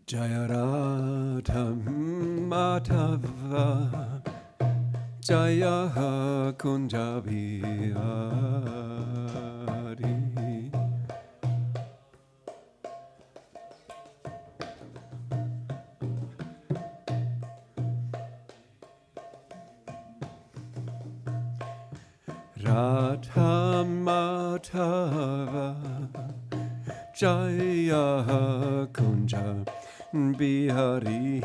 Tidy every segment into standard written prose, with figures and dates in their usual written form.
Jaya Radha Madhava Jaya Kunja Bihari. Radha Madhava Jaya Kunja Bihari.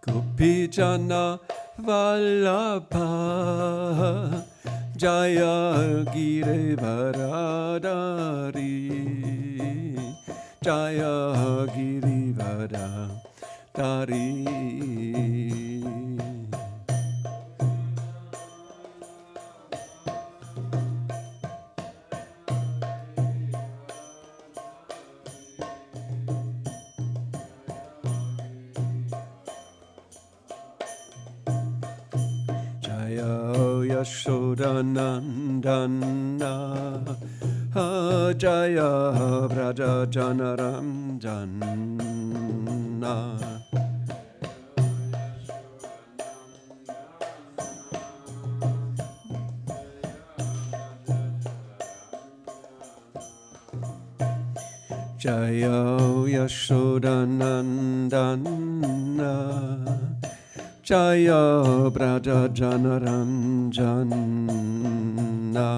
Gopijana Vallabha Jaya Girivaradari Jaya Girivaradari. Yashodanandana Jaya Braja Janaram Janna. Jaya Yashodanandana Jaya Braja Janaranjana.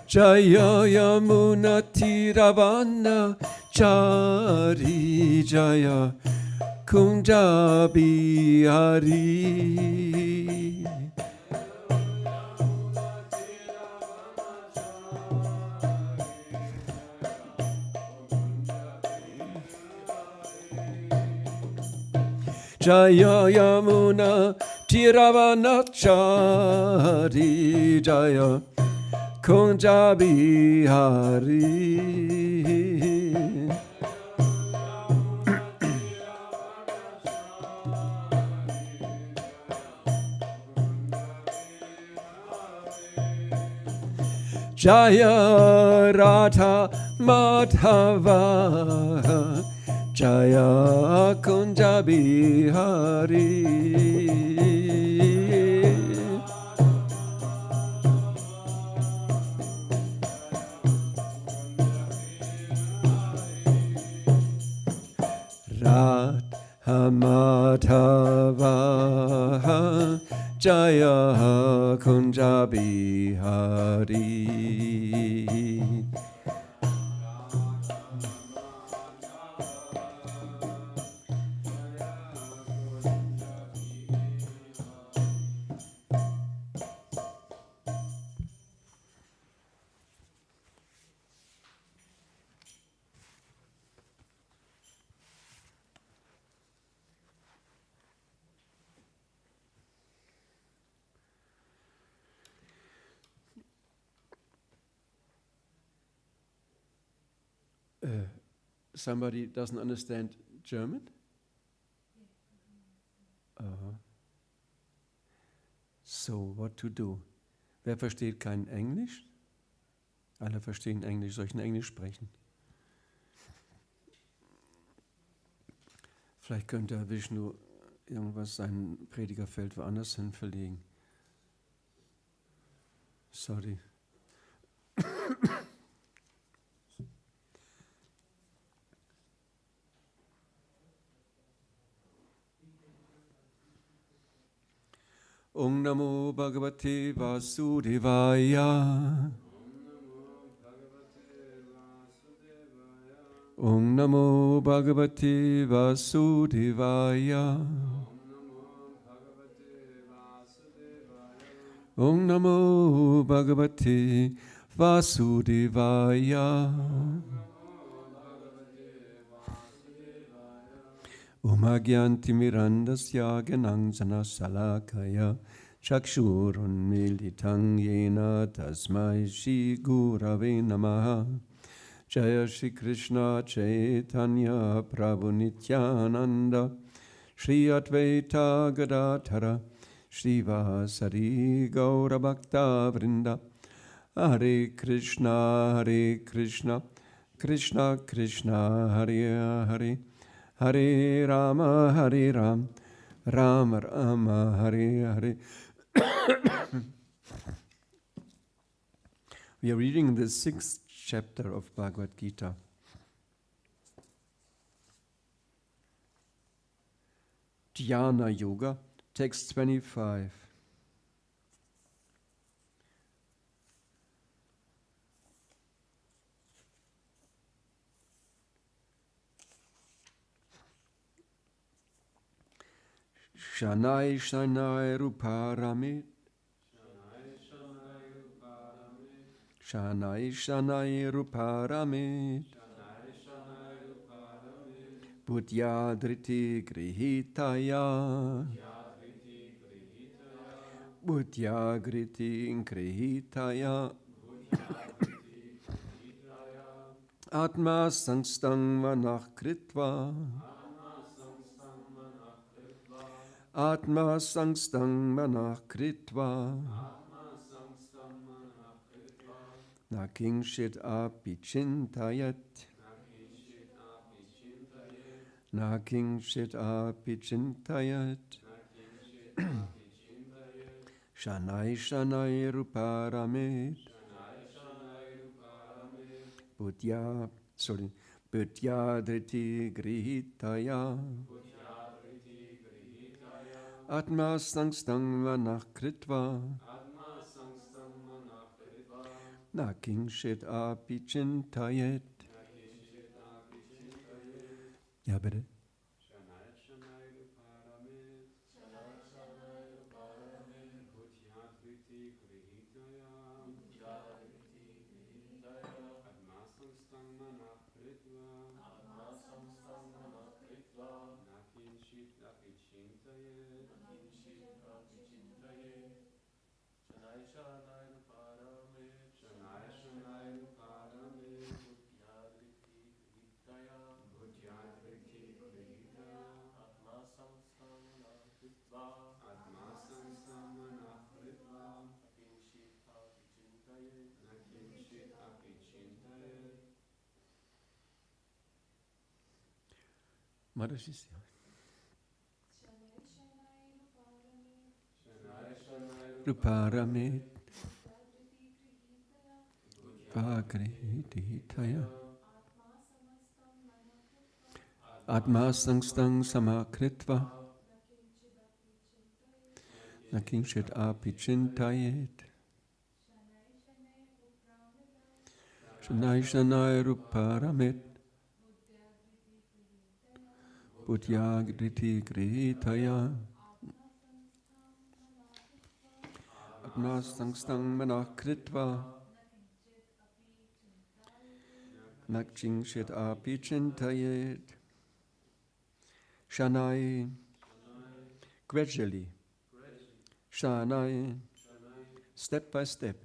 Jaya Yamuna Tiravana Chari Jaya Kunja Bihari. Jaya Yamuna Tiravanachari Jaya Kunja Bihari. Jaya Radha Madhava Jaya Kunja Bihari. Radha Madhava Jaya Kunja Bihari. Somebody doesn't understand German? So, what to do? Wer versteht kein Englisch? Alle verstehen Englisch. Soll ich in Englisch sprechen? Vielleicht könnte Vishnu irgendwas, sein Predigerfeld woanders hin verlegen. Sorry. Om Namo Bhagavate Vasudevaya. Om Namo Bhagavate Vasudevaya. Om Namo Bhagavate Vasudevaya. Om Agyanti Mirandasya Gananjana Salakaya Chakshurunmilitam yena tasmai Shri Gurave Namaha. Jaya Shri Krishna Chaitanya Prabhu Nityananda Shri Advaita Gadadhara Shri Vasari Gaura Bhakta Vrinda. Hare Krishna Krishna Krishna Hare Hare, Hare Rama Rama Rama Hare Hare. We are reading the 6th chapter of Bhagavad Gita. Dhyana Yoga, text 25. Shanai Shanai Ruparamit. Shanai Shanai Ruparamit. Buddhyadriti Grihitaya. Buddhyagriti Grihitaya. Atma Sangstang Manach Kritva. Atma Sangstang Manach Kritva. Nakingshit api chintayat. Nakingshit api chintayat. Shanai Shanai Ruparamit. Buddhyadriti Grihitaya. Atma Sangstang Manach Kritva. Nakingshit api chintayet. Ja, bitte. Madhushisya. Ruparamit. Vagrihitaya. Atma Sangstang Samakritva. Nakingshit api chintayet. Shanai Shanai Ruparamit. Buddhyagriti Grihitaya. Atma Sangstang Manach Kritva. Nakingshit api chintayet. Shanai, gradually. Shanai, step by step.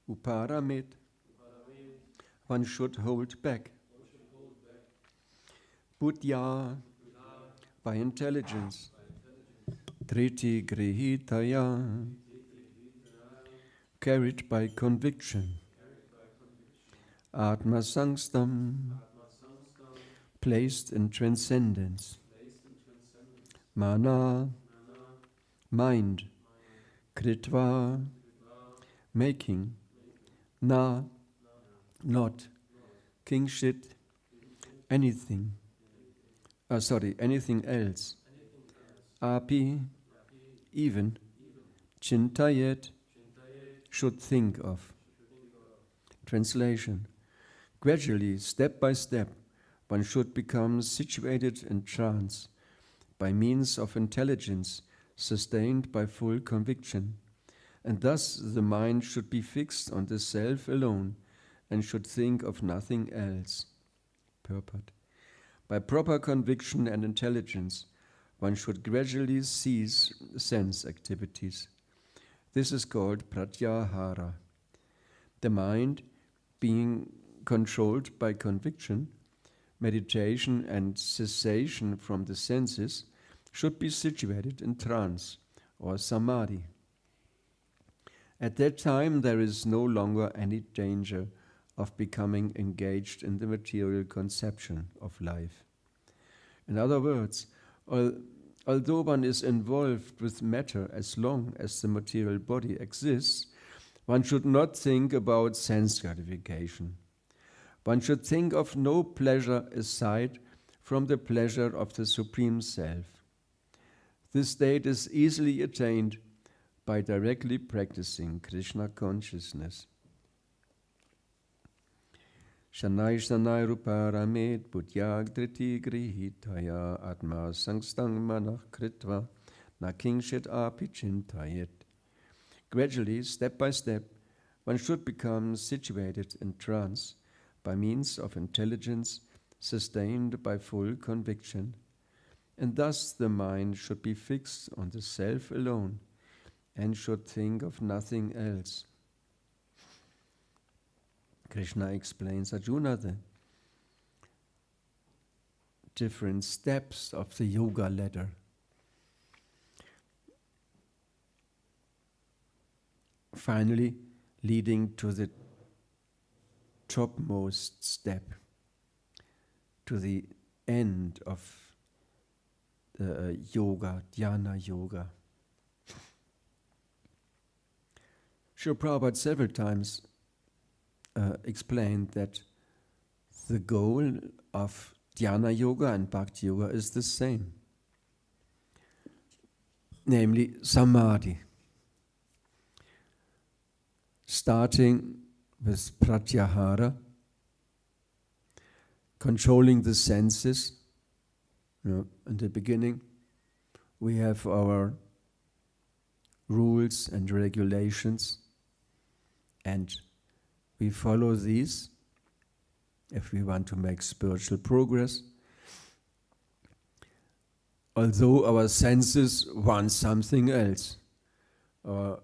Uparamit, one should hold back. Buddhya, by intelligence. Triti Grihitaya, carried by conviction. Atma Sangstam, placed in transcendence. Mana, mind. Kritva, making. Na, not. Kingshit, anything. Anything else. Api, even. Chintayet, should think of. Translation. Gradually, step by step, one should become situated in trance by means of intelligence sustained by full conviction, and thus the mind should be fixed on the self alone and should think of nothing else. Purport. By proper conviction and intelligence, one should gradually cease sense activities. This is called pratyahara. The mind, being controlled by conviction, meditation and cessation from the senses, should be situated in trance or samadhi. At that time, there is no longer any danger of becoming engaged in the material conception of life. In other words, although one is involved with matter as long as the material body exists, one should not think about sense gratification. One should think of no pleasure aside from the pleasure of the Supreme Self. This state is easily attained by directly practicing Krishna consciousness. Shanai Shanai Ruparamet Buddhyag Driti Grihitaya Atma Sangstang Manach Kritva Nakingshit Api Chintayet. Gradually, step by step, one should become situated in trance by means of intelligence sustained by full conviction, and thus the mind should be fixed on the self alone and should think of nothing else. Krishna explains Arjuna the different steps of the yoga ladder. Finally, leading to the topmost step, to the end of yoga, dhyana yoga. Srila Prabhupada several times explained that the goal of dhyana yoga and bhakti yoga is the same, namely samadhi. Starting with pratyahara, controlling the senses. In the beginning, we have our rules and regulations, and we follow these if we want to make spiritual progress. Although our senses want something else, or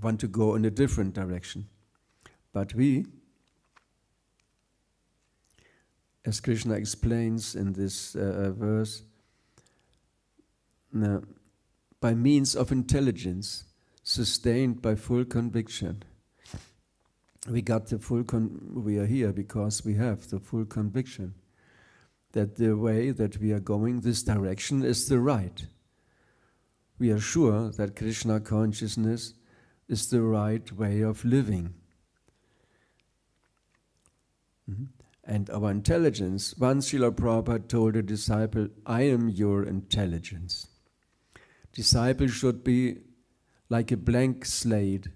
want to go in a different direction. But we, as Krishna explains in this verse, by means of intelligence, sustained by full conviction, we are here because we have the full conviction that the way that we are going, this direction, is the right. We are sure that Krishna consciousness is the right way of living. And our intelligence, once Srila Prabhupada told a disciple, I am your intelligence. Disciple should be like a blank slate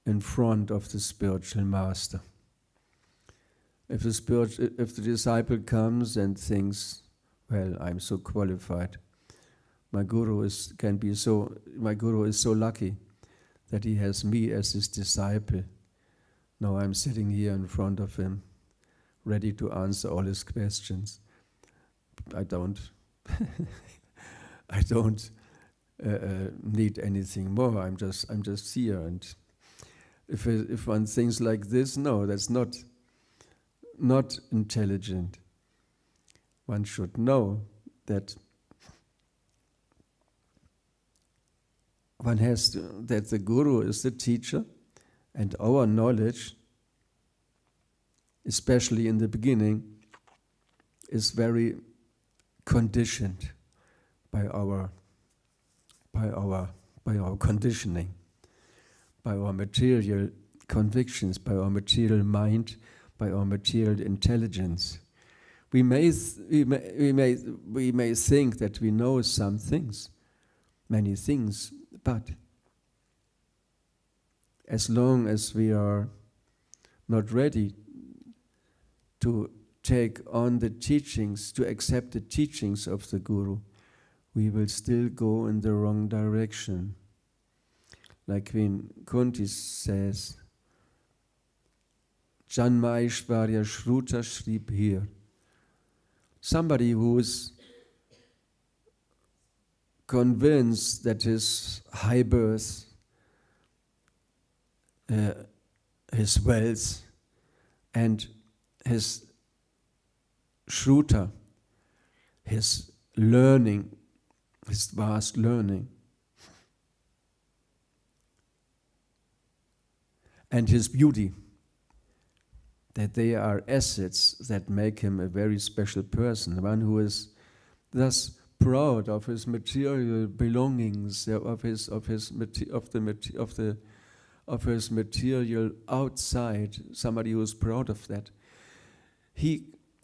in front of the spiritual master. If the disciple comes and thinks, well, I'm so qualified, my guru is so lucky that he has me as his disciple. Now I'm sitting here in front of him, ready to answer all his questions. I don't need anything more. I'm just here. And if one thinks like this, no, that's not intelligent. One should know that that the guru is the teacher, and our knowledge, especially in the beginning, is very conditioned by our conditioning, by our material convictions, by our material mind, by our material intelligence. We may think that we know some things, many things, but as long as we are not ready to take on the teachings, to accept the teachings of the Guru, we will still go in the wrong direction. Like when Kunti says, Janma Aishvarya Shruta Shribhir somebody who's convinced that his high birth, his wealth, and his shruta, his learning, his vast learning, and his beauty, that they are assets that make him a very special person, one who is thus proud of his material belongings, of his material outside, somebody who is proud of that.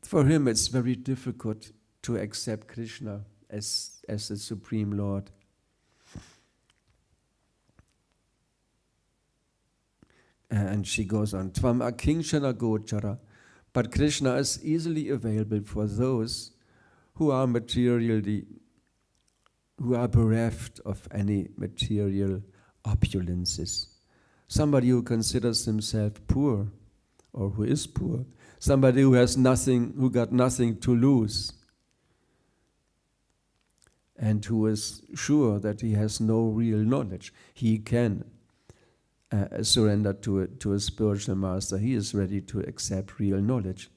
For him it's very difficult to accept Krishna as the Supreme Lord. And she goes on, Tvam akinshana gochara. But Krishna is easily available for those who are bereft of any material opulences. Somebody who considers himself poor, or who is poor. Somebody who has nothing, who got nothing to lose, and who is sure that he has no real knowledge. He can surrender to a spiritual master. He is ready to accept real knowledge.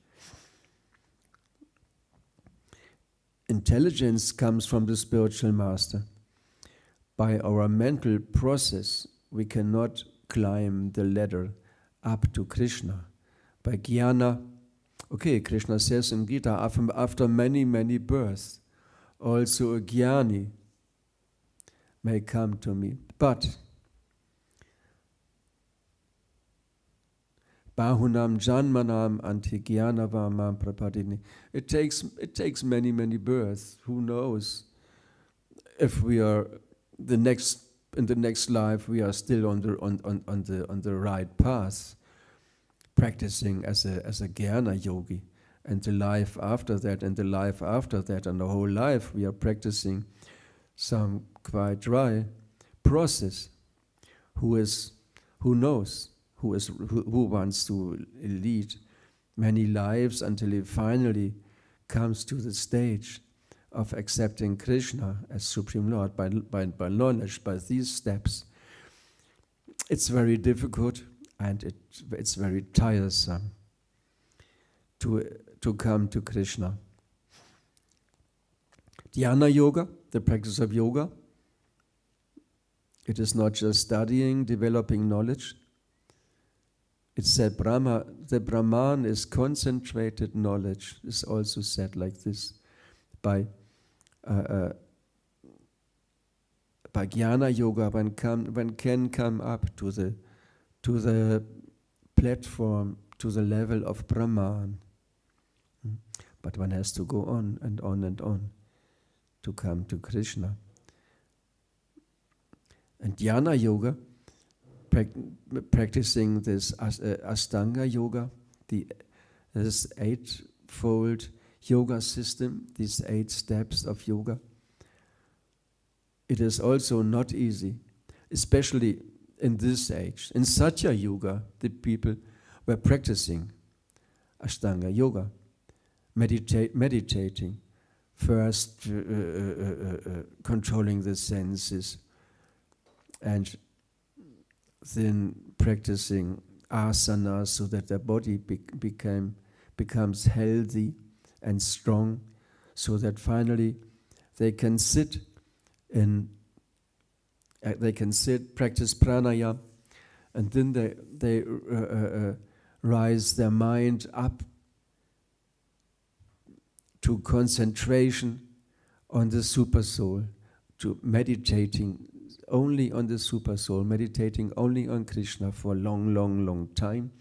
Intelligence comes from the spiritual master. By our mental process, we cannot climb the ladder up to Krishna. By jnana, Krishna says in Gita, after many, many births, also a jnani may come to me. But Bahunam janmanam antigyanavam prapadini. It takes many, many births. Who knows if we are in the next life we are still on the right path, practicing as a jnana yogi, and the life after that, and the life after that, and the whole life we are practicing some quite dry process. Who knows? Who wants to lead many lives until he finally comes to the stage of accepting Krishna as Supreme Lord by knowledge, by these steps. It's very difficult, and it's very tiresome to come to Krishna. Dhyana yoga, the practice of yoga, it is not just studying, developing knowledge. It's said the Brahman is concentrated knowledge. It's also said like this. By jnana yoga, one can come up to the platform, to the level of Brahman. But one has to go on and on and on to come to Krishna. And jnana yoga, practicing this Ashtanga yoga, this eightfold yoga system, these 8 steps of yoga. It is also not easy, especially in this age. In Satya Yuga, the people were practicing Ashtanga yoga, meditating, first controlling the senses, and then practicing asanas so that their body becomes healthy and strong, so that finally they can sit, practice pranayama, and then they rise their mind up to concentration on the super soul, to meditating only on the super soul, meditating only on Krishna for a long, long, long time,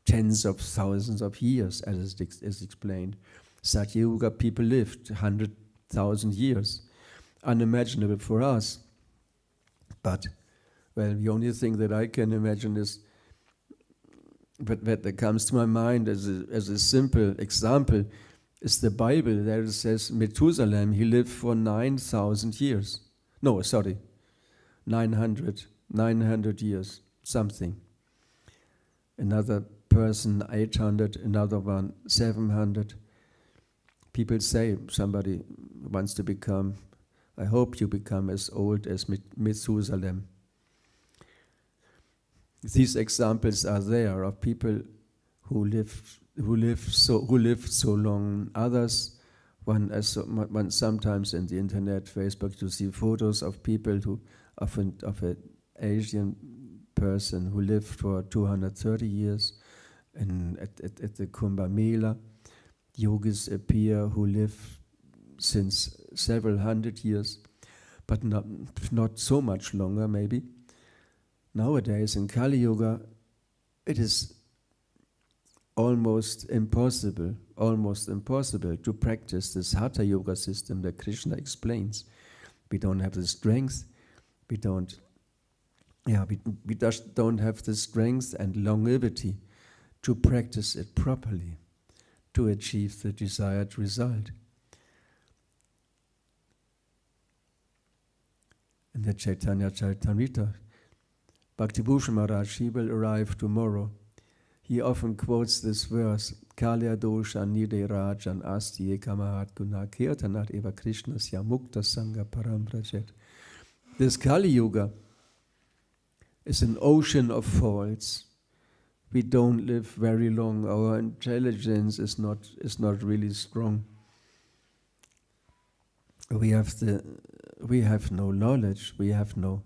tens of thousands of years, as is explained. Satya Yuga people lived 100,000 years, unimaginable for us. But, well, the only thing that I can imagine is, but that comes to my mind as a simple example, is the Bible. There it says Methuselah, he lived for 9,000 years. No, sorry, 900 years, something. Another person 800, another one 700. People say somebody wants to become, I hope you become as old as Methuselah. These examples are there of people who lived so long. Others, one sometimes in the internet, Facebook, you see photos of people of an Asian person who lived for 230 years, and at the Kumbh Mela, yogis appear who live since several hundred years, but not so much longer maybe. Nowadays in Kali Yuga, it is almost impossible to practice this Hatha Yoga system that Krishna explains. We don't have the strength, we just don't have the strength and longevity to practice it properly, to achieve the desired result. In the Chaitanya Charitamrita, Bhaktibhushan Maharaj, he will arrive tomorrow. He often quotes this verse, Kalya dosha nide rajan asti ekamahat guna kirtanat eva krishnasya mukta sangha parambrajet. This Kali Yuga is an ocean of faults. We don't live very long. Our intelligence is not really strong. We have no knowledge. We have no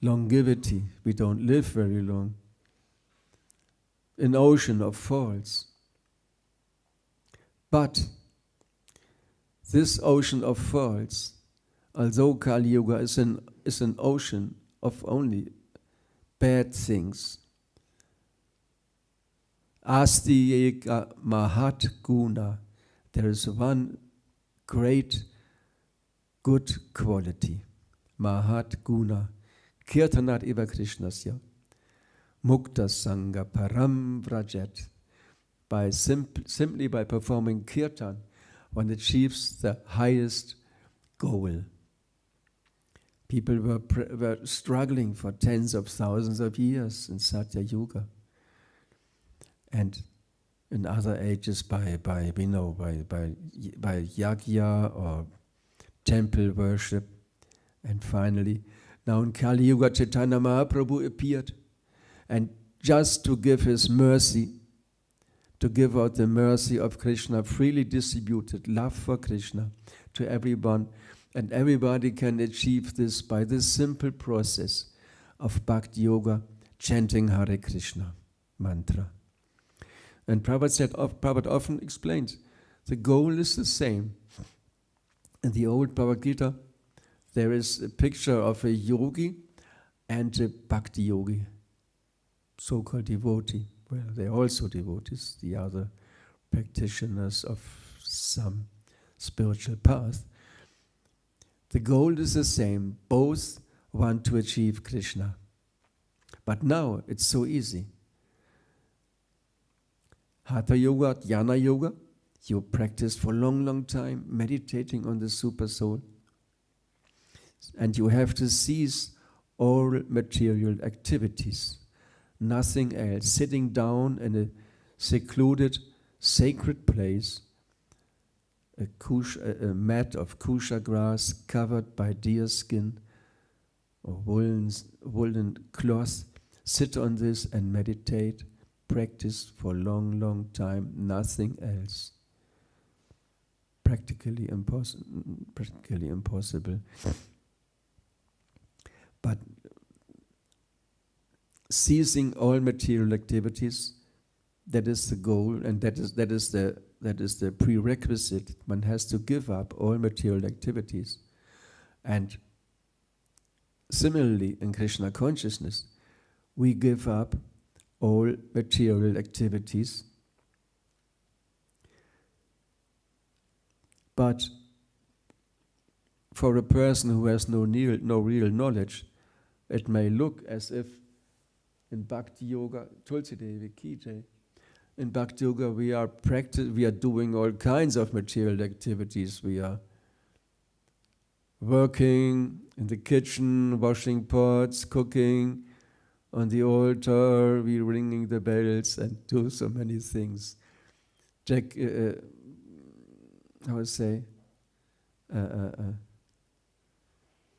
longevity. We don't live very long. An ocean of faults. But this ocean of faults, although Kali Yuga is an ocean of only bad things, Asti eka mahat guna, there is one great good quality, mahat guna, kirtanat eva krishnasya, mukta sangha param vrajet. Simply by performing kirtan, one achieves the highest goal. People were struggling for tens of thousands of years in Satya Yuga, and in other ages by yagya or temple worship, and finally, now in Kali Yuga, Chaitanya Mahaprabhu appeared, and just to give his mercy, to give out the mercy of Krishna, freely distributed love for Krishna to everyone, and everybody can achieve this by this simple process of Bhakti Yoga, chanting Hare Krishna mantra. And Prabhupada often explains, the goal is the same. In the old Bhagavad Gita, there is a picture of a yogi and a bhakti yogi, so-called devotee. Well, they're also devotees, the other practitioners of some spiritual path. The goal is the same. Both want to achieve Krishna. But now it's so easy. Hatha Yoga, Jnana Yoga, you practice for a long time, meditating on the Super Soul. And you have to cease all material activities. Nothing else. Sitting down in a secluded, sacred place, a mat of kusha grass covered by deer skin or woolen cloth. Sit on this and meditate. Practice for a long time. Nothing else. Practically impossible. But ceasing all material activities, that is the goal, and that is the prerequisite. One has to give up all material activities. And similarly, in Krishna consciousness, we give up all material activities. But for a person who has no real knowledge, it may look as if in Bhakti Yoga, Tulsi Devi Ki Jai, in Bhakti Yoga we are doing all kinds of material activities. We are working in the kitchen, washing pots, cooking, on the altar, we're ringing the bells and do so many things. how I say,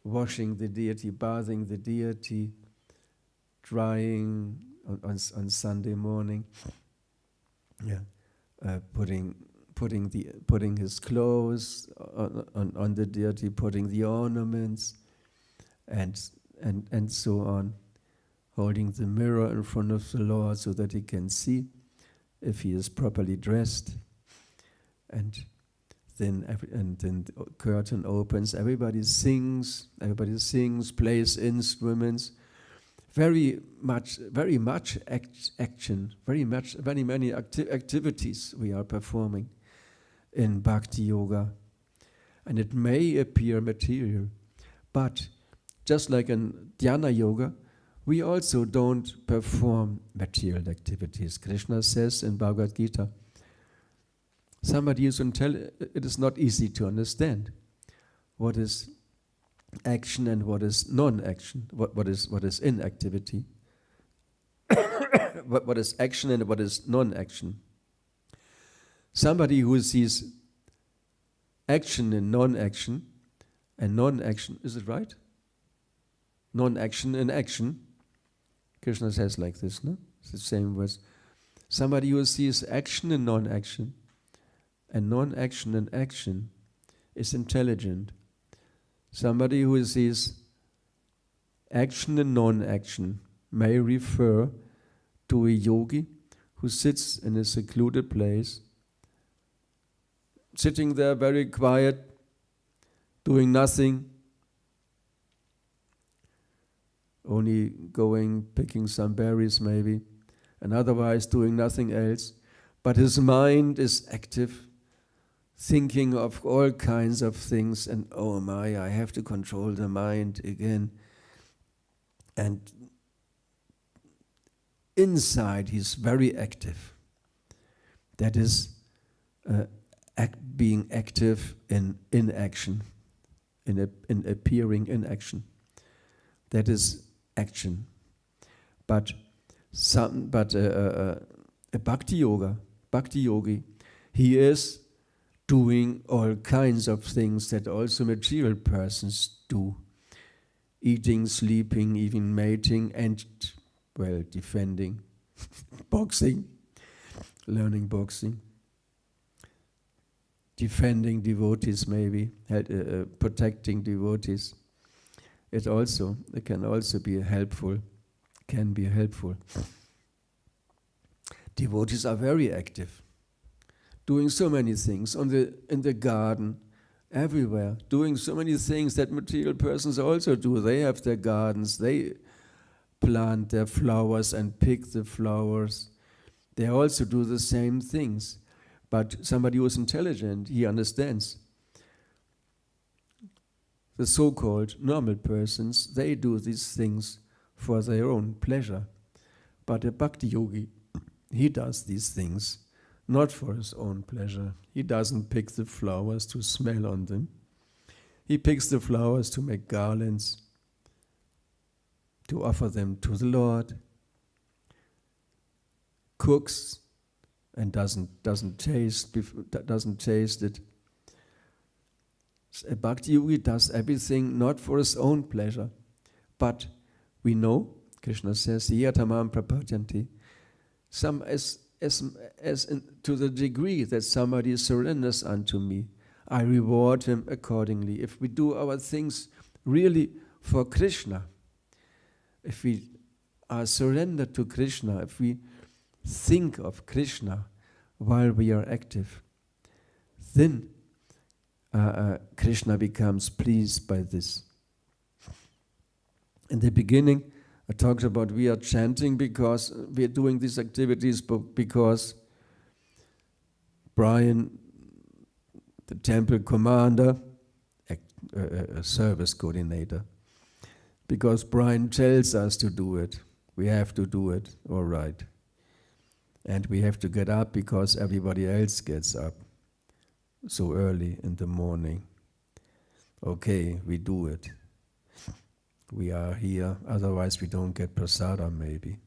washing the deity, bathing the deity, drying on Sunday morning, putting his clothes on the deity, putting the ornaments, and so on, holding the mirror in front of the Lord so that he can see if he is properly dressed, and then the curtain opens. Everybody sings, plays instruments. Very much action. Very many activities we are performing in Bhakti Yoga, and it may appear material, but just like in Dhyana Yoga, we also don't perform material activities. Krishna says in Bhagavad-gītā, somebody is it is not easy to understand what is action and what is non-action, what is inactivity, what is action and what is non-action. Somebody who sees action in non-action, and non-action, is it right? Non-action in action. Krishna says like this, no? It's the same words. Somebody who sees action in non-action, and non-action in action, is intelligent. Somebody who sees action and non-action may refer to a yogi who sits in a secluded place, sitting there very quiet, doing nothing, only picking some berries maybe, and otherwise doing nothing else. But his mind is active, thinking of all kinds of things, and oh my, I have to control the mind again. And inside he's very active. That is being active in inaction, in appearing in action. That is action. But a bhakti yogi, he is doing all kinds of things that also material persons do. Eating, sleeping, even mating, and, well, defending, boxing, learning boxing, defending devotees maybe, protecting devotees. It can also be helpful, Devotees are very active, doing so many things in the garden, everywhere, doing so many things that material persons also do. They have their gardens, they plant their flowers and pick the flowers. They also do the same things. But somebody who is intelligent, he understands. The so-called normal persons, they do these things for their own pleasure. But a bhakti yogi, he does these things not for his own pleasure. He doesn't pick the flowers to smell on them. He picks the flowers to make garlands, to offer them to the Lord. Cooks and doesn't taste it. A bhakti yogi does everything not for his own pleasure, but we know, Krishna says, yatamam prapatyanti, to the degree that somebody surrenders unto me, I reward him accordingly. If we do our things really for Krishna, if we are surrendered to Krishna, if we think of Krishna while we are active, then Krishna becomes pleased by this. In the beginning, I talked about we are chanting because we are doing these activities, but because Brian, the temple commander, a service coordinator, because Brian tells us to do it, we have to do it, all right. And we have to get up because everybody else gets up so early in the morning. Okay, we do it. We are here, otherwise we don't get prasadam maybe.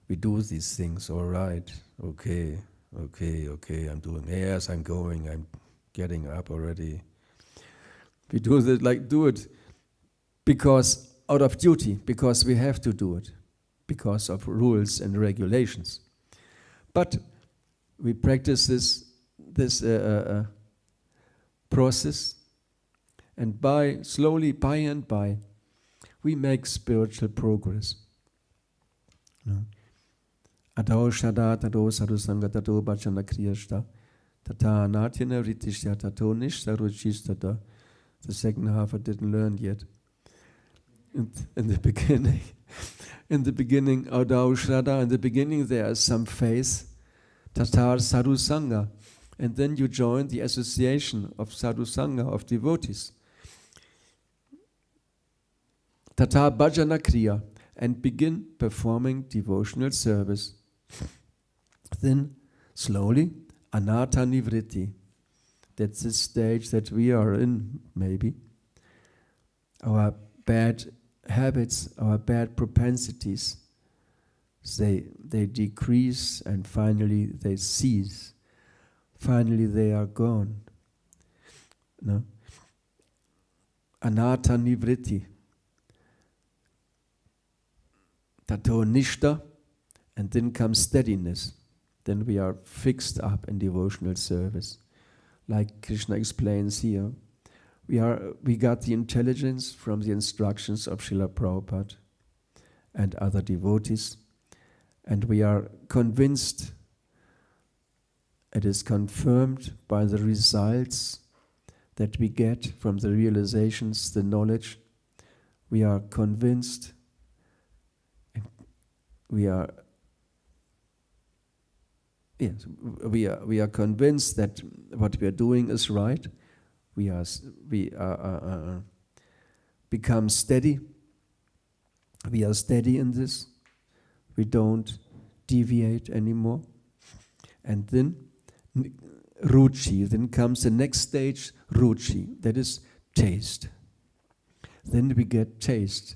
We do these things, all right. Okay, I'm doing, yes, I'm going, I'm getting up already. We do it because out of duty, because we have to do it, because of rules and regulations. But we practice this process, and slowly, by and by, we make spiritual progress. Adao shada tado sadhusanga tato bhajana kriyashta tata natyana vritishya tato nishtaruchistata. The second half I didn't learn yet. In the beginning, adao shada, in the beginning there is some faith, tatar sadhusanga, and then you join the association of sadhusanga, of devotees. Tata bhajana kriya, and begin performing devotional service. Then, slowly, anatta nivritti. That's the stage that we are in, maybe. Our bad habits, our bad propensities, they decrease and finally they cease. Finally they are gone. No? Anatta nivritti. Tato nishta, and then comes steadiness. Then we are fixed up in devotional service. Like Krishna explains here, we got the intelligence from the instructions of Srila Prabhupada and other devotees, and we are convinced, it is confirmed by the results that we get from the realizations, the knowledge. We are convinced. We are convinced that what we are doing is right. We become steady. We are steady in this. We don't deviate anymore. And then ruchi. Then comes the next stage, ruchi. That is taste. Then we get taste.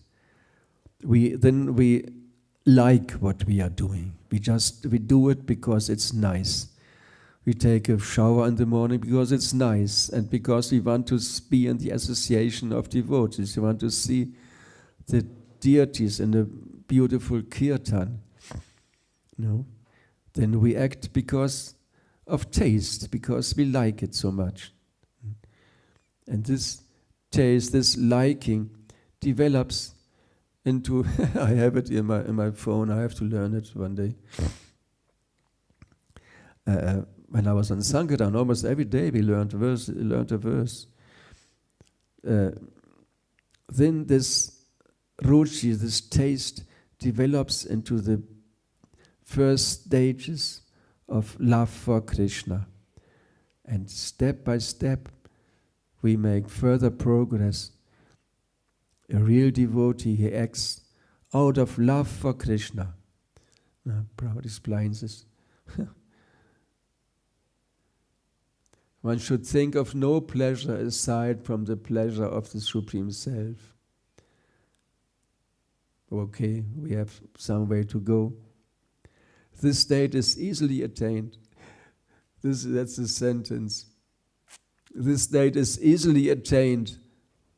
We like what we are doing. We do it because it's nice. We take a shower in the morning because it's nice, and because we want to be in the association of devotees. We want to see the deities in a beautiful kirtan. No? Then we act because of taste, because we like it so much. And this taste, this liking, develops into, I have it in my phone, I have to learn it one day. When I was on Sankirtan, almost every day we learned a verse. Then this ruchi, this taste, develops into the first stages of love for Krishna. And step by step, we make further progress. A real devotee, he acts out of love for Krishna. Prabhupada explains this. One should think of no pleasure aside from the pleasure of the Supreme Self. Okay, we have some way to go. This state is easily attained. That's the sentence. This state is easily attained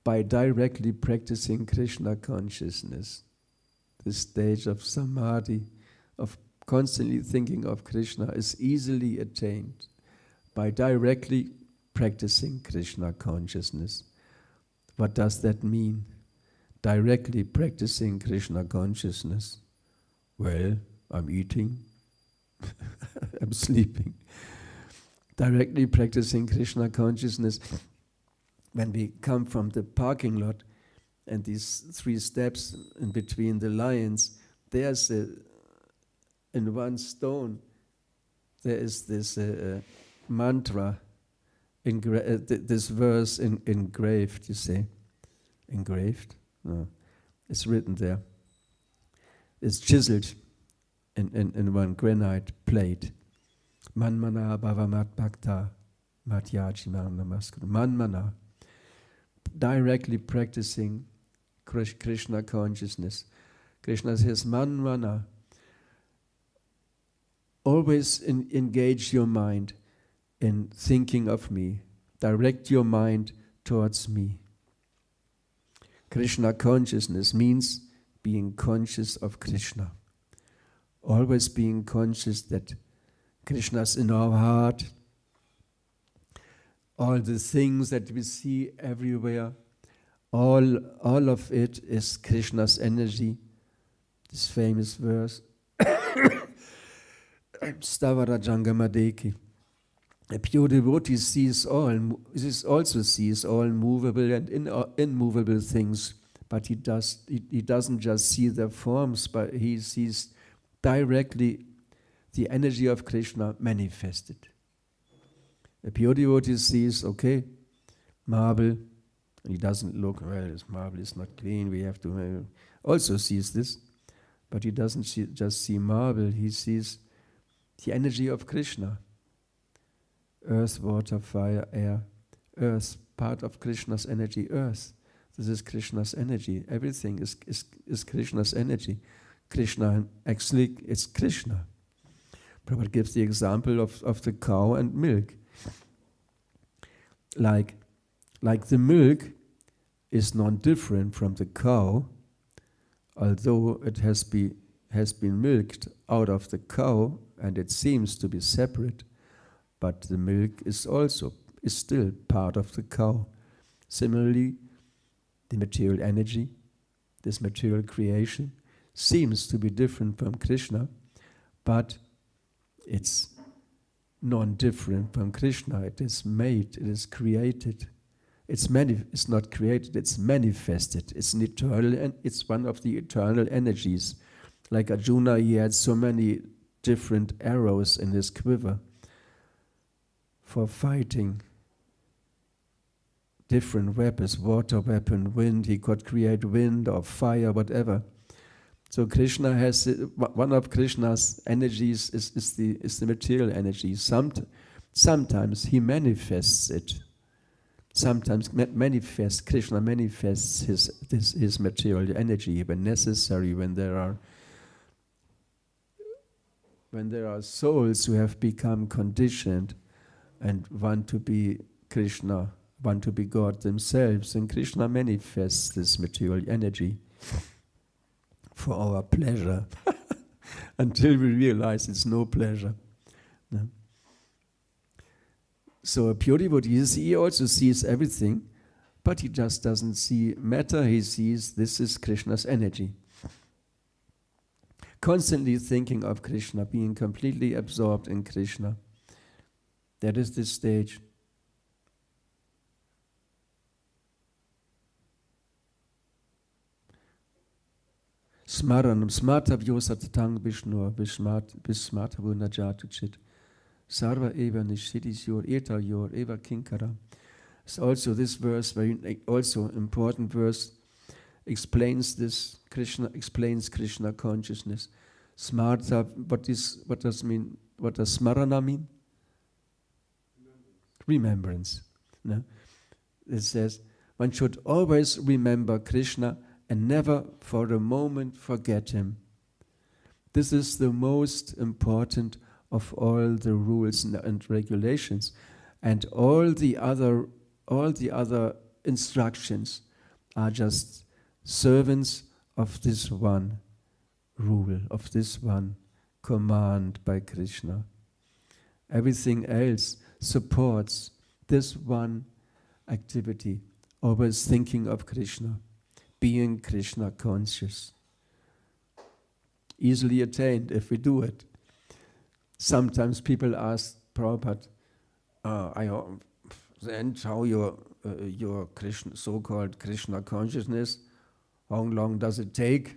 by directly practicing Krishna consciousness. This stage of samadhi, of constantly thinking of Krishna, is easily attained by directly practicing Krishna consciousness. What does that mean? Directly practicing Krishna consciousness. Well, I'm eating, I'm sleeping. Directly practicing Krishna consciousness. When we come from the parking lot and these 3 steps in between the lions, there's in one stone, there is this mantra, this verse engraved, you say. Engraved? No. It's written there. It's chiseled in one granite plate. Manmana bhavamat bhakta matyajimam namaskuru. Manmana. Directly practicing Krishna consciousness. Krishna says, Manmana. Always engage your mind in thinking of me, Direct your mind towards me. Krishna consciousness means being conscious of Krishna. Always being conscious that Krishna's in our heart. All the things that we see everywhere, all of it is Krishna's energy. This famous verse, Stavara Jangamadeki. A pure devotee sees also sees all movable and immovable things, but he doesn't just see their forms, but he sees directly the energy of Krishna manifested. A pure devotee sees, okay, marble, and he doesn't look, well, this marble is not clean, we have to, also sees this, but he doesn't just see marble, he sees the energy of Krishna. Earth, water, fire, air. Earth, part of Krishna's energy, earth. This is Krishna's energy. Everything is Krishna's energy. Krishna, actually, it's Krishna. Prabhupada gives the example of the cow and milk. Like the milk is non-different from the cow, although it has been milked out of the cow and it seems to be separate, but the milk is still part of the cow. Similarly, the material energy, this material creation, seems to be different from Krishna, but it's non-different from Krishna. It is made, it is created. It's not created, it's manifested. It's an eternal, and it's one of the eternal energies. Like Arjuna, he had so many different arrows in his quiver for fighting different weapons, water weapon, wind, he could create wind or fire, whatever. So Krishna has, one of Krishna's energies is the material energy. Sometimes he manifests it. Sometimes Krishna manifests his material energy when necessary, when there are souls who have become conditioned and want to be Krishna, want to be God themselves, and Krishna manifests this material energy for our pleasure until we realize it's no pleasure. No? So a pure devotee, he also sees everything, but he just doesn't see matter. He sees this is Krishna's energy. Constantly thinking of Krishna, being completely absorbed in Krishna. That is the stage. Smaranam smarta vyosatatang Vishnu vismata vunajatu chit sarva eva nishidis yor eta yor eva kinkara. So also this verse, very also important verse, explains Krishna consciousness. Smarta, what does smarana mean? Remembrance. No? It says one should always remember Krishna and never for a moment forget him. This is the most important of all the rules and regulations, and all the other instructions are just servants of this one rule, of this one command by Krishna. Everything else supports this one activity, always thinking of Krishna, being Krishna conscious. Easily attained if we do it. Sometimes people ask Prabhupada, and how your Krishna, so-called Krishna consciousness, how long does it take?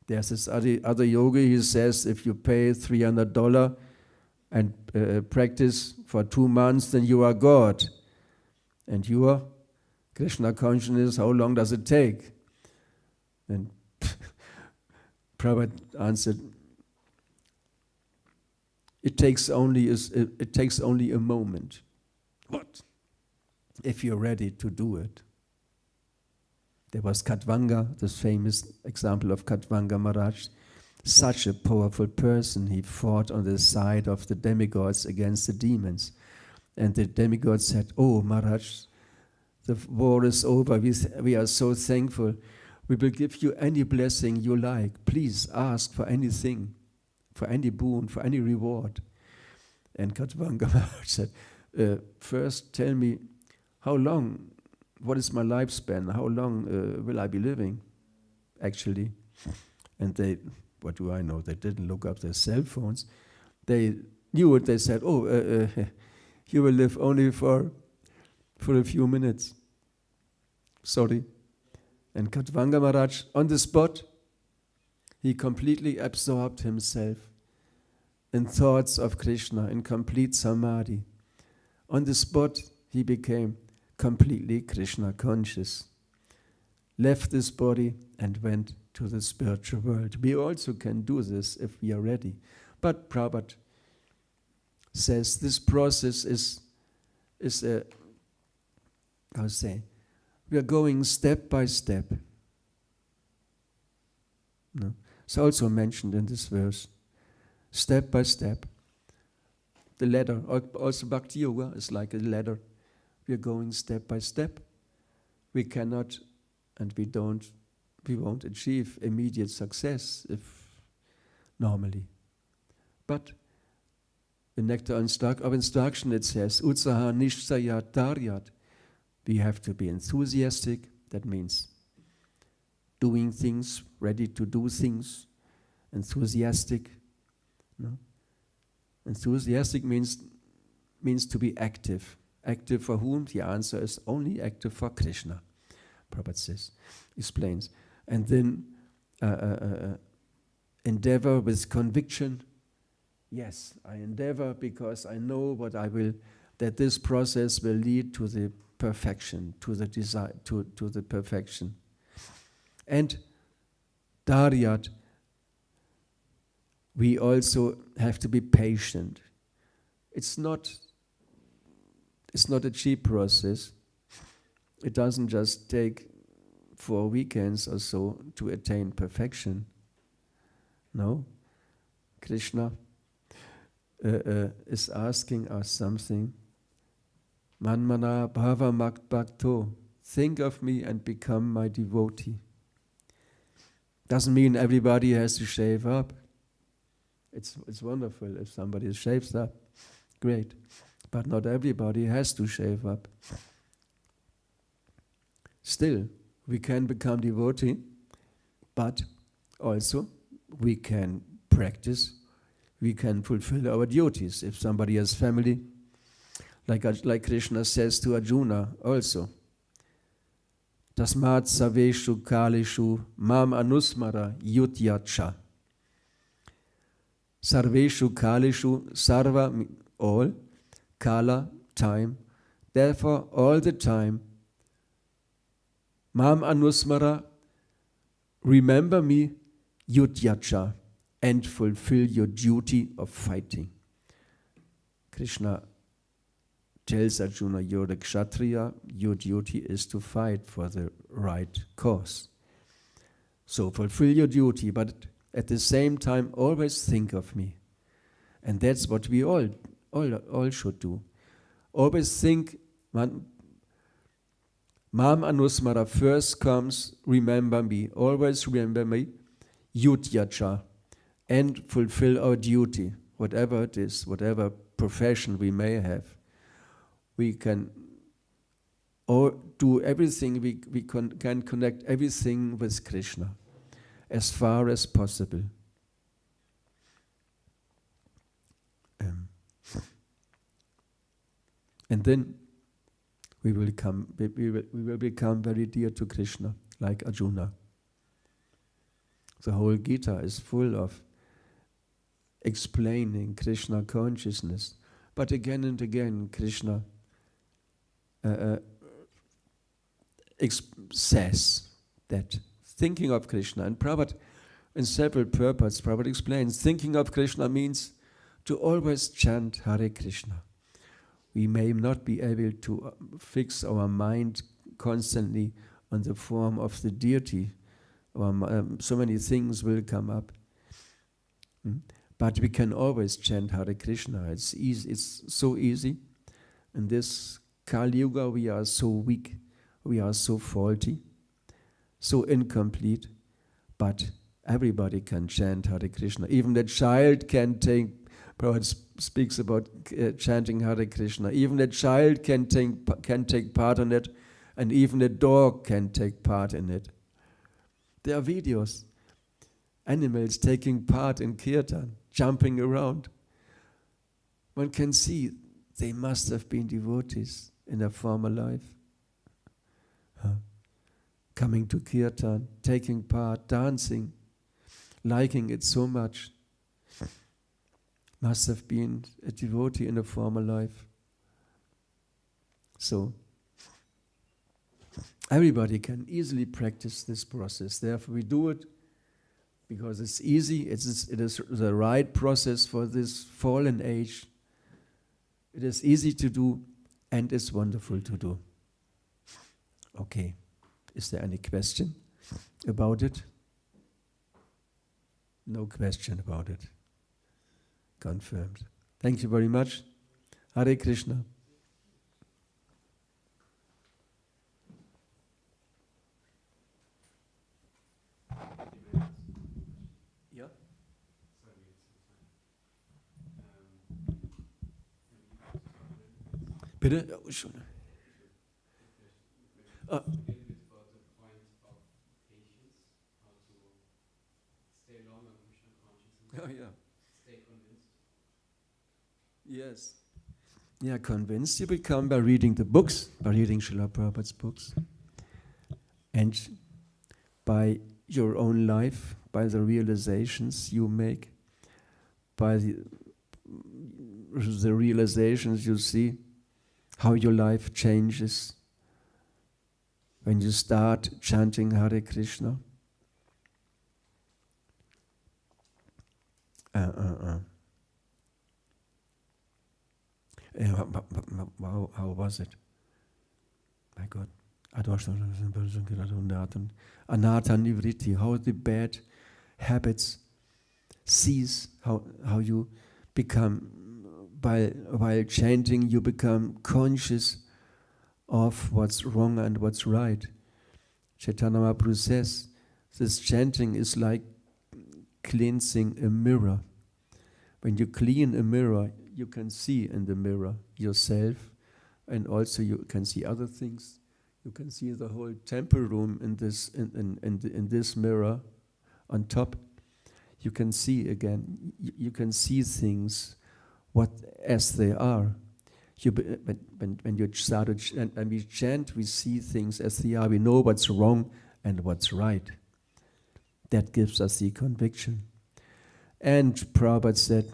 There's this other yogi, he says, if you pay $300 and practice for 2 months, then you are God. And your Krishna consciousness, how long does it take? And Prabhupada answered, it takes only a moment. What? If you're ready to do it. There was Khatvanga, this famous example of Khatvanga Maharaj, such a powerful person. He fought on the side of the demigods against the demons. And the demigod said, "Oh, Maharaj, the war is over. We are so thankful. We will give you any blessing you like. Please ask for anything, for any boon, for any reward." And Khatvanga Maharaj said, "First tell me, how long, what is my lifespan? How long will I be living, actually?" And they, what do I know? They didn't look up their cell phones. They knew it. They said, "Oh, you will live only for a few minutes. Sorry." And Khatvanga Maharaj, on the spot, he completely absorbed himself in thoughts of Krishna, in complete samadhi. On the spot, he became completely Krishna conscious, left this body and went to the spiritual world. We also can do this if we are ready. But Prabhupada says this process is a, how to say, we are going step by step. No? It's also mentioned in this verse, step by step. The ladder, also Bhakti Yoga is like a ladder. We are going step by step. We cannot and we won't achieve immediate success if normally. But in Nectar of Instruction it says, Utsaha Nishchayat Daryat. We have to be enthusiastic. That means doing things, ready to do things. Enthusiastic. No? Enthusiastic means to be active. Active for whom? The answer is only active for Krishna. Prabhupada says, explains. And then endeavor with conviction. Yes, I endeavor because I know that this process will lead to the perfection, to the desire, to the perfection. And Daryat, we also have to be patient. It's not a cheap process. It doesn't just take 4 weekends or so to attain perfection. No. Krishna is asking us something. Manmana bhava bhakto. Think of me and become my devotee. Doesn't mean everybody has to shave up. It's wonderful if somebody shaves up. Great. But not everybody has to shave up. Still, we can become devotee, but also we can practice, we can fulfill our duties. If somebody has family, like Krishna says to Arjuna also, Tasmat saveshu kaleshu mam anusmara yutyacha. Sarveshu kaleshu, sarva, all, kala, time. Therefore, all the time, mam anusmara, remember me, yutyacha, and fulfill your duty of fighting. Krishna tells Arjuna, you're a kshatriya, your duty is to fight for the right cause. So fulfill your duty, but at the same time always think of me. And that's what we all should do. Always think, Mam Anusmara, first comes, remember me, always remember me, Yutyacha, and fulfill our duty, whatever it is, whatever profession we may have. We can do everything, we can connect everything with Krishna as far as possible. And then we will become very dear to Krishna, like Arjuna. The whole Gita is full of explaining Krishna consciousness. But again and again, Krishna says that thinking of Krishna, and Prabhupada, in several purports, Prabhupada explains, thinking of Krishna means to always chant Hare Krishna. We may not be able to fix our mind constantly on the form of the deity. So many things will come up. But we can always chant Hare Krishna. It's easy. It's so easy. In this Kali Yuga, we are so weak, we are so faulty, so incomplete, but everybody can chant Hare Krishna. Even the child can take, Prabhupada speaks about chanting Hare Krishna. Even the child can take part in it, and even a dog can take part in it. There are videos, animals taking part in kirtan, jumping around. One can see they must have been devotees in a former life. Coming to kirtan, taking part, dancing, liking it so much. Must have been a devotee in a former life. So, everybody can easily practice this process. Therefore, we do it because it's easy. It is the right process for this fallen age. It is easy to do and it's wonderful to do. Okay. Is there any question about it? No question about it. Confirmed. Thank you very much. Hare Krishna. Yeah. Bitte? Oh, schon. Ah. Oh, yeah. Stay convinced. Yes. Yeah, convinced you become by reading the books, by reading Srila Prabhupada's books, and by your own life, by the realizations you make, by the realizations you see, how your life changes when you start chanting Hare Krishna. How was it? My God. Anata Nivritti, how the bad habits cease, how you become, while chanting, you become conscious of what's wrong and what's right. Chaitanya Mahaprabhu says, this chanting is like cleansing a mirror. When you clean a mirror, you can see in the mirror yourself, and also you can see other things. You can see the whole temple room in this mirror on top. You can see again. You can see things as they are. When you start and we chant, we see things as they are. We know what's wrong and what's right. That gives us the conviction. And Prabhupada said,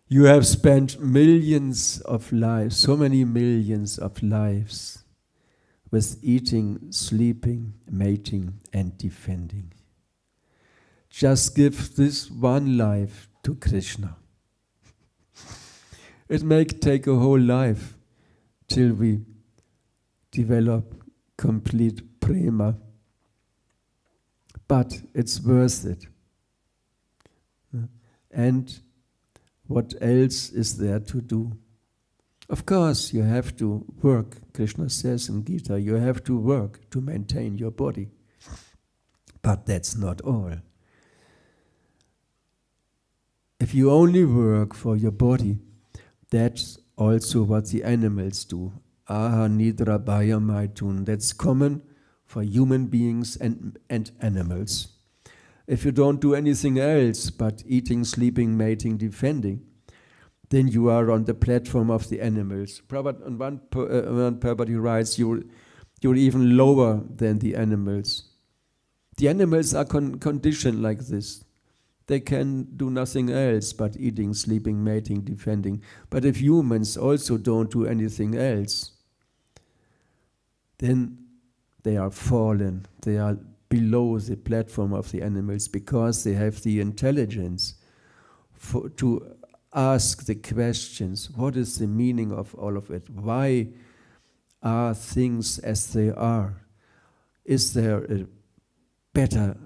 you have spent millions of lives, so many millions of lives, with eating, sleeping, mating, and defending. Just give this one life to Krishna. It may take a whole life till we develop complete prema. But it's worth it. And what else is there to do? Of course, you have to work. Krishna says in Gita, you have to work to maintain your body. But that's not all. If you only work for your body, that's also what the animals do. Aha nidra bhaya maitun. That's common for human beings and animals. If you don't do anything else but eating, sleeping, mating, defending, then you are on the platform of the animals. Prabhupada, on one Prabhupada he writes, you're even lower than the animals. The animals are conditioned like this. They can do nothing else but eating, sleeping, mating, defending. But if humans also don't do anything else, then they are fallen. They are below the platform of the animals because they have the intelligence to ask the questions. What is the meaning of all of it? Why are things as they are? Is there a better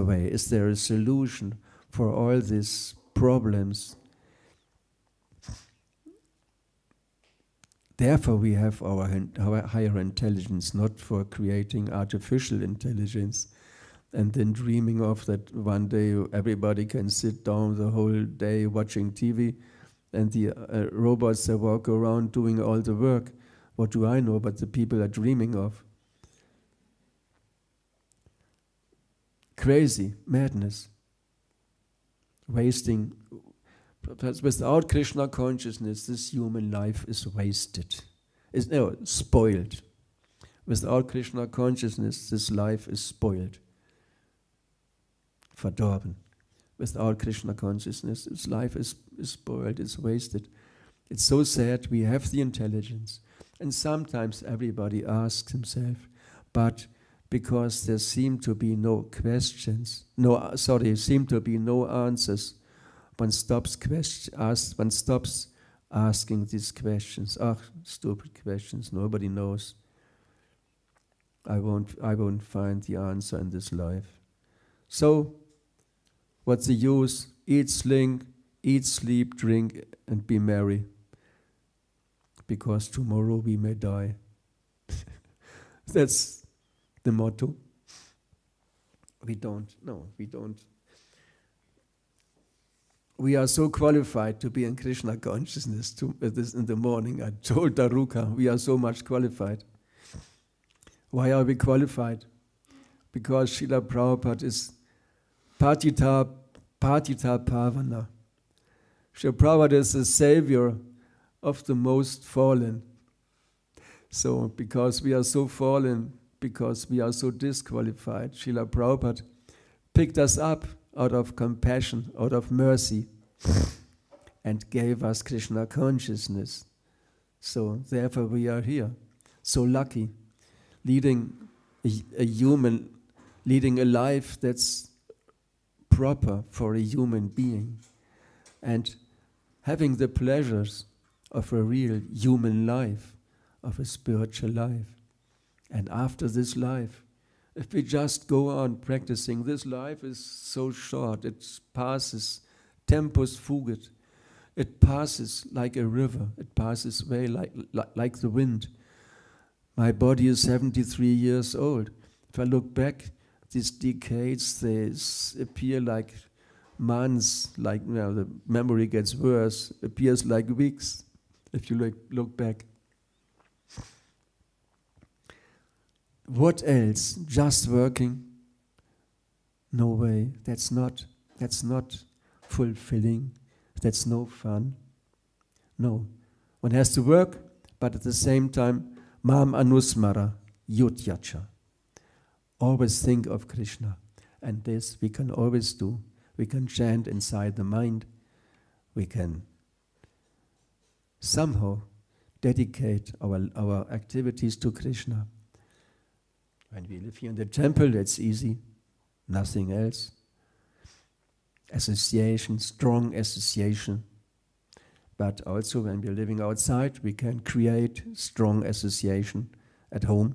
way? Is there a solution for all these problems? Therefore we have our higher intelligence, not for creating artificial intelligence and then dreaming of that one day everybody can sit down the whole day watching TV and the robots that walk around doing all the work. What do I know what the people are dreaming of? Crazy, madness, wasting. Without Krishna consciousness, this human life is wasted. Spoiled. Without Krishna consciousness, this life is spoiled. Verdorben. Without Krishna consciousness, this life is spoiled, it's wasted. It's so sad. We have the intelligence. And sometimes everybody asks himself, but because there seem to be no questions, seem to be no answers, one stops asking these questions. Stupid questions, nobody knows. I won't find the answer in this life. So, what's the use? Eat, sleep, drink, and be merry. Because tomorrow we may die. That's the motto. We don't. We are so qualified to be in Krishna consciousness. In the morning, I told Daruka, we are so much qualified. Why are we qualified? Because Srila Prabhupada is Patita Pavana. Srila Prabhupada is the savior of the most fallen. So, because we are so fallen, because we are so disqualified, Srila Prabhupada picked us up out of compassion, out of mercy, and gave us Krishna consciousness. So, therefore we are here, so lucky, leading a life that's proper for a human being, and having the pleasures of a real human life, of a spiritual life. And after this life, if we just go on practicing, this life is so short, it passes, tempus fugit, it passes like a river, it passes away like the wind. My body is 73 years old. If I look back, these decades, they appear like months, the memory gets worse, appears like weeks, if you look back. What else? Just working? No way. That's not fulfilling. That's no fun. No. One has to work, but at the same time, mam anusmara yudyacha. Always think of Krishna. And this we can always do. We can chant inside the mind. We can somehow dedicate our activities to Krishna. When we live here in the temple, that's easy, nothing else. Association, strong association. But also when we're living outside, we can create strong association at home.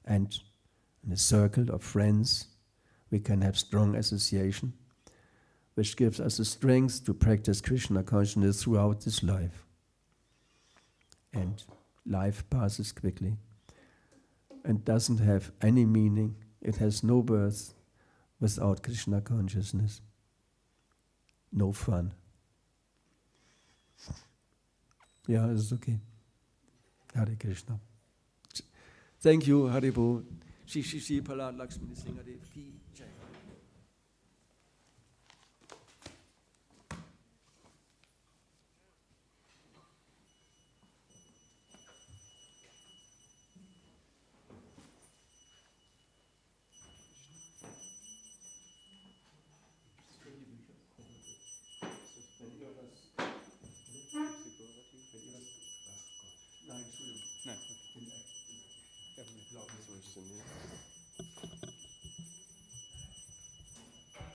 And in a circle of friends, we can have strong association, which gives us the strength to practice Krishna consciousness throughout this life. And life passes quickly and doesn't have any meaning. It has no birth without Krishna consciousness. No fun. Yeah, it's okay. Hare Krishna. Thank you, Haribo. Shri Palad Lakshmi Singhadev ki jai. Nein, Entschuldigung. Nein, okay. Ja, ich glaube, das wollte ich so nicht.